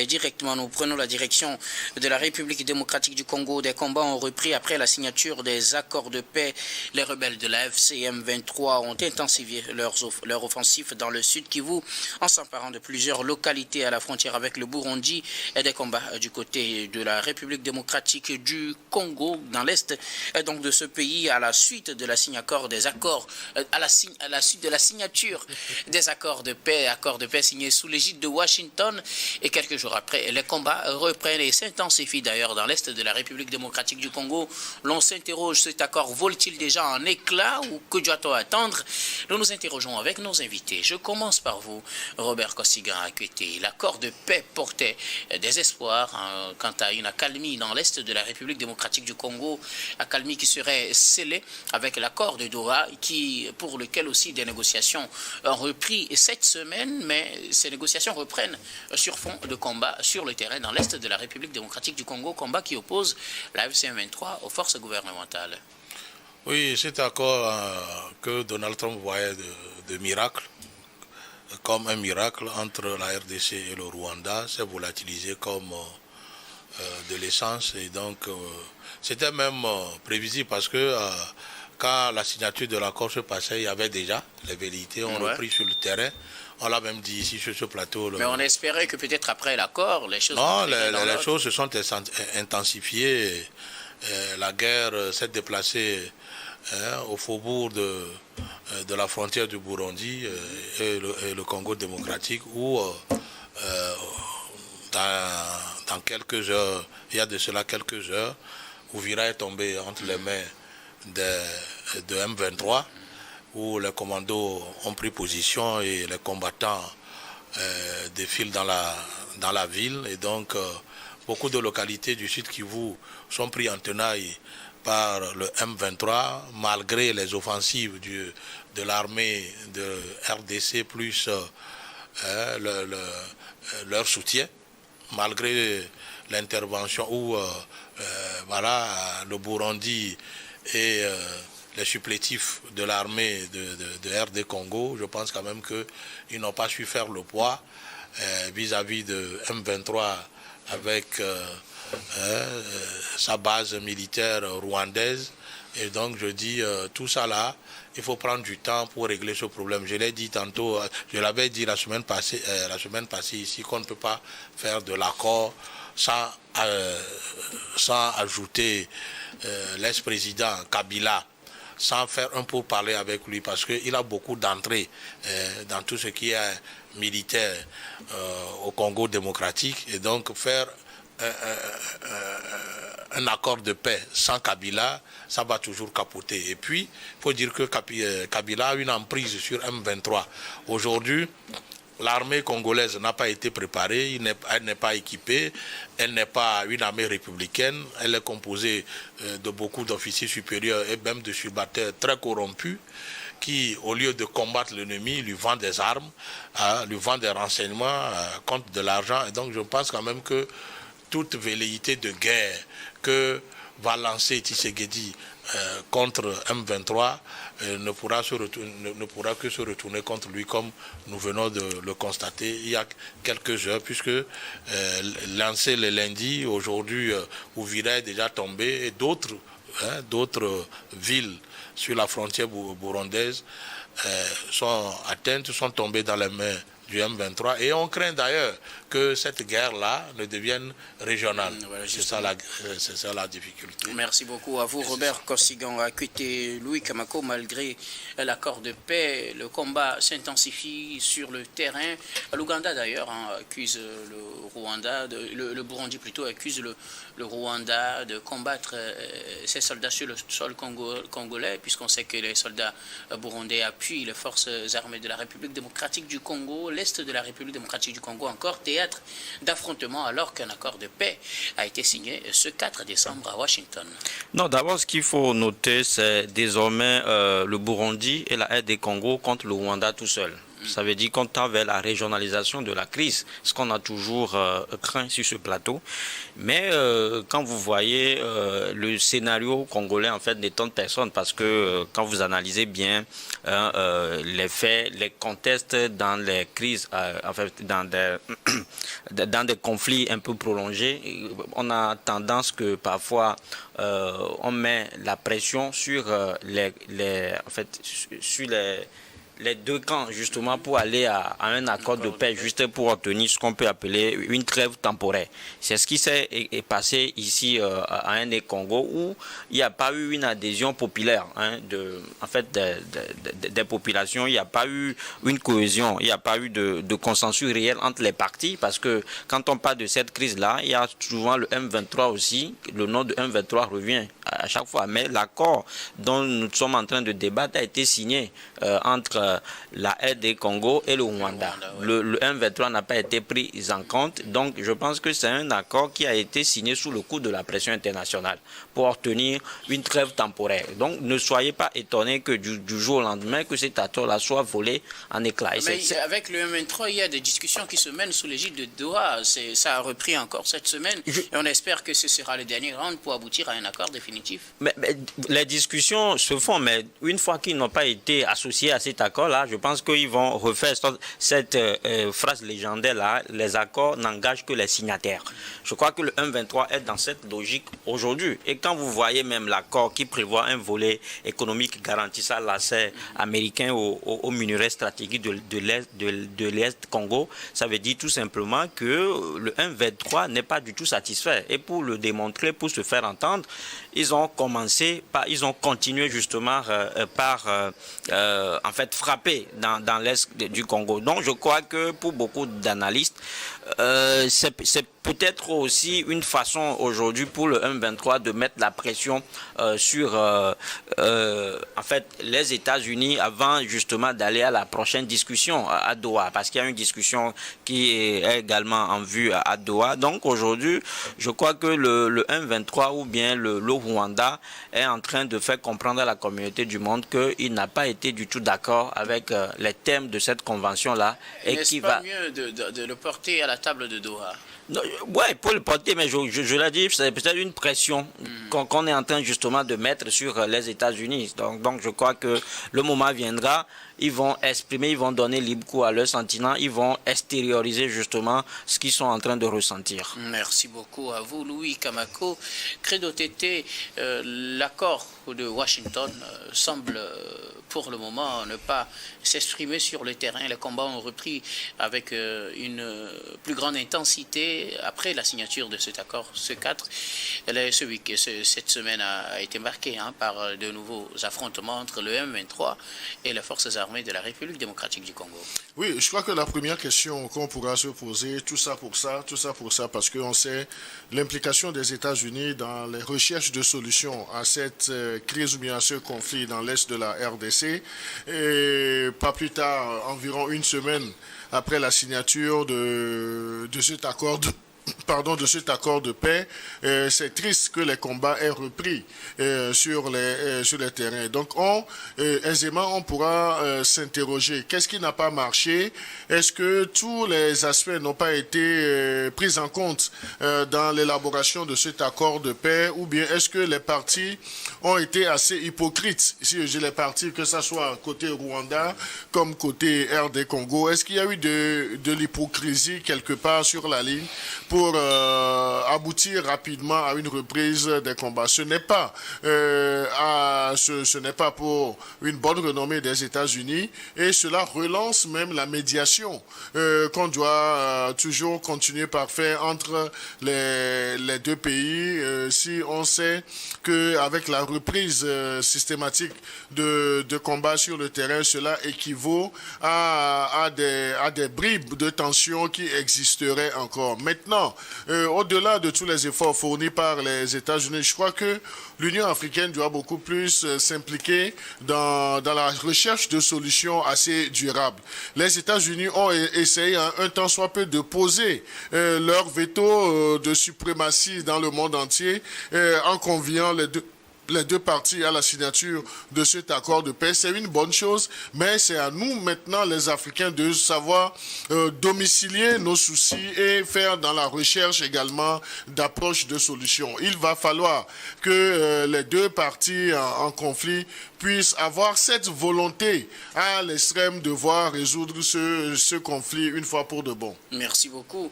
Et directement, nous prenons la direction de la République démocratique du Congo. Des combats ont repris après la signature des accords de paix. Les rebelles de la FCM 23 ont intensifié leur offensif dans le sud Kivu en s'emparant de plusieurs localités à la frontière avec le Burundi et des combats du côté de la République démocratique du Congo dans l'est donc de ce pays à la suite de la signature des accords de paix signés sous l'égide de Washington. Et quelques jours après, les combats reprennent et s'intensifient d'ailleurs dans l'est de la République démocratique du Congo. L'on s'interroge, cet accord vole-t-il déjà en éclats ou que doit-on attendre? Nous nous interrogeons avec nos invités. Je commence par vous, Robert Kosigan-Akwete. L'accord de paix portait des espoirs quant à une accalmie dans l'est de la République démocratique du Congo, accalmie qui serait scellée avec l'accord de Doha, pour lequel aussi des négociations ont repris cette semaine, mais ces négociations reprennent sur fond de combat sur le terrain dans l'est de la République démocratique du Congo, combat qui oppose la FCM 23 aux forces gouvernementales. Oui, cet accord que Donald Trump voyait de miracle, comme un miracle entre la RDC et le Rwanda, s'est volatilisé comme de l'essence. Et donc, c'était même prévisible parce que quand la signature de l'accord se passait, il y avait déjà les velléités, on repris sur le terrain. On l'a même dit ici sur ce plateau. Mais on espérait que peut-être après l'accord, les choses... Non, les choses se sont intensifiées. La guerre s'est déplacée au faubourg de la frontière du Burundi et le Congo démocratique, où dans quelques heures, il y a de cela quelques heures, Uvira est tombé entre les mains de M23, où les commandos ont pris position et les combattants défilent dans la ville. Et donc, beaucoup de localités du sud Kivu sont pris en tenaille par le M23, malgré les offensives de l'armée de RDC, plus leur soutien, malgré l'intervention où le Burundi et les supplétifs de l'armée de RD Congo, je pense quand même qu'ils n'ont pas su faire le poids vis-à-vis de M23 avec sa base militaire rwandaise. Et donc je dis, tout ça là, il faut prendre du temps pour régler ce problème. Je l'ai dit tantôt, je l'avais dit la semaine passée ici, qu'on ne peut pas faire de l'accord sans ajouter l'ex-président Kabila, sans faire un pourparler avec lui, parce qu'il a beaucoup d'entrées dans tout ce qui est militaire au Congo démocratique. Et donc faire un accord de paix sans Kabila, ça va toujours capoter. Et puis, il faut dire que Kabila a une emprise sur M23. Aujourd'hui, l'armée congolaise n'a pas été préparée, elle n'est pas équipée, elle n'est pas une armée républicaine, elle est composée de beaucoup d'officiers supérieurs et même de subalternes très corrompus qui, au lieu de combattre l'ennemi, lui vendent des armes, lui vendent des renseignements contre de l'argent. Et donc je pense quand même que toute velléité de guerre que va lancer Tshisekedi contre M23 ne pourra que se retourner contre lui, comme nous venons de le constater il y a quelques heures, puisque lancé le lundi, aujourd'hui Uvira est déjà tombé et d'autres villes sur la frontière burundaise sont atteintes, sont tombées dans les mains du M23, et on craint d'ailleurs que cette guerre-là ne devienne régionale. Voilà, c'est ça la difficulté. Merci beaucoup à vous, Robert Kosigan-Akwete. Louis Kamako, malgré l'accord de paix, le combat s'intensifie sur le terrain. L'Ouganda d'ailleurs accuse le Rwanda, le Burundi plutôt accuse le Rwanda de combattre ses soldats sur le sol congolais, puisqu'on sait que les soldats burundais appuient les forces armées de la République démocratique du Congo. L'est de la République démocratique du Congo encore théâtre d'affrontement, alors qu'un accord de paix a été signé ce 4 décembre à Washington. Non, d'abord ce qu'il faut noter, c'est désormais le Burundi et la RD Congo contre le Rwanda tout seul. Ça veut dire qu'on tend vers la régionalisation de la crise, ce qu'on a toujours craint sur ce plateau. Mais quand vous voyez le scénario congolais, en fait, n'étonne personne parce que quand vous analysez bien les faits, les contextes dans les crises, en fait, dans des conflits un peu prolongés, on a tendance que parfois on met la pression sur sur les deux camps, justement, pour aller à un accord de paix, juste pour obtenir ce qu'on peut appeler une trêve temporaire. C'est ce qui s'est passé ici à un Congo, où il n'y a pas eu une adhésion populaire des populations. Il n'y a pas eu une cohésion, il n'y a pas eu de consensus réel entre les partis, parce que quand on parle de cette crise-là, il y a souvent le M23 aussi. Le nom de M23 revient à chaque fois, mais l'accord dont nous sommes en train de débattre a été signé entre la RD Congo et le Rwanda. Le M23 n'a pas été pris en compte, donc je pense que c'est un accord qui a été signé sous le coup de la pression internationale pour obtenir une trêve temporaire. Donc ne soyez pas étonnés que du jour au lendemain que cet accord-là soit volé en éclats. Mais avec le M23, il y a des discussions qui se mènent sous l'égide de Doha. Ça a repris encore cette semaine et on espère que ce sera le dernier round pour aboutir à un accord définitif. Mais les discussions se font, mais une fois qu'ils n'ont pas été associés à cet accord-là, je pense qu'ils vont refaire cette phrase légendaire-là, les accords n'engagent que les signataires. Je crois que le M23 est dans cette logique aujourd'hui. Et quand vous voyez même l'accord qui prévoit un volet économique garantissant l'accès américain aux minerais stratégiques de l'Est Congo, ça veut dire tout simplement que le M23 n'est pas du tout satisfait. Et pour le démontrer, pour se faire entendre, ils ont continué justement par frapper dans l'Est du Congo. Donc je crois que pour beaucoup d'analystes, c'est peut-être aussi une façon aujourd'hui pour le M23 de mettre la pression sur les États-Unis avant justement d'aller à la prochaine discussion à Doha, parce qu'il y a une discussion qui est également en vue à Doha. Donc aujourd'hui, je crois que le M23 ou bien le Rwanda est en train de faire comprendre à la communauté du monde qu'il n'a pas été du tout d'accord avec les thèmes de cette convention-là. N'est-ce pas mieux de le porter à la table de Doha? Oui, pour le porter, mais je l'ai dit, c'est peut-être une pression qu'on est en train justement de mettre sur les États-Unis. Donc je crois que le moment viendra, ils vont exprimer, ils vont donner libre cours à leurs sentiments, ils vont extérioriser justement ce qu'ils sont en train de ressentir. Merci beaucoup à vous, Louis Kamako. Credo Tété, l'accord de Washington semble pour le moment ne pas s'exprimer sur le terrain. Les combats ont repris avec une plus grande intensité après la signature de cet accord, ce 4. Cette semaine a été marquée par de nouveaux affrontements entre le M23 et les forces armées de la République démocratique du Congo. Oui, je crois que la première question qu'on pourra se poser, tout ça pour ça, parce qu'on sait l'implication des États-Unis dans les recherches de solutions à cette crise ou bien à ce conflit dans l'est de la RDC. Et pas plus tard, environ une semaine après la signature de cet accord de paix, c'est triste que les combats aient repris sur les terrains. Donc, aisément, on pourra s'interroger. Qu'est-ce qui n'a pas marché? Est-ce que tous les aspects n'ont pas été pris en compte dans l'élaboration de cet accord de paix? Ou bien est-ce que les partis ont été assez hypocrites? Si j'ai les partis, que ce soit côté Rwanda comme côté RD Congo, est-ce qu'il y a eu de l'hypocrisie quelque part sur la ligne pour aboutir rapidement à une reprise des combats? Ce n'est pas pour une bonne renommée des États-Unis, et cela relance même la médiation qu'on doit toujours continuer par faire entre les deux pays, si on sait qu'avec la reprise systématique de combats sur le terrain, cela équivaut à des bribes de tension qui existeraient encore. Maintenant, au-delà de tous les efforts fournis par les États-Unis, je crois que l'Union africaine doit beaucoup plus s'impliquer dans la recherche de solutions assez durables. Les États-Unis ont essayé un tant soit peu de poser leur veto de suprématie dans le monde entier en conviant les deux parties à la signature de cet accord de paix. C'est une bonne chose, mais c'est à nous maintenant, les Africains, de savoir domicilier nos soucis et faire dans la recherche également d'approches de solutions. Il va falloir que les deux parties en conflit puissent avoir cette volonté à l'extrême de voir résoudre ce conflit une fois pour de bon. Merci beaucoup.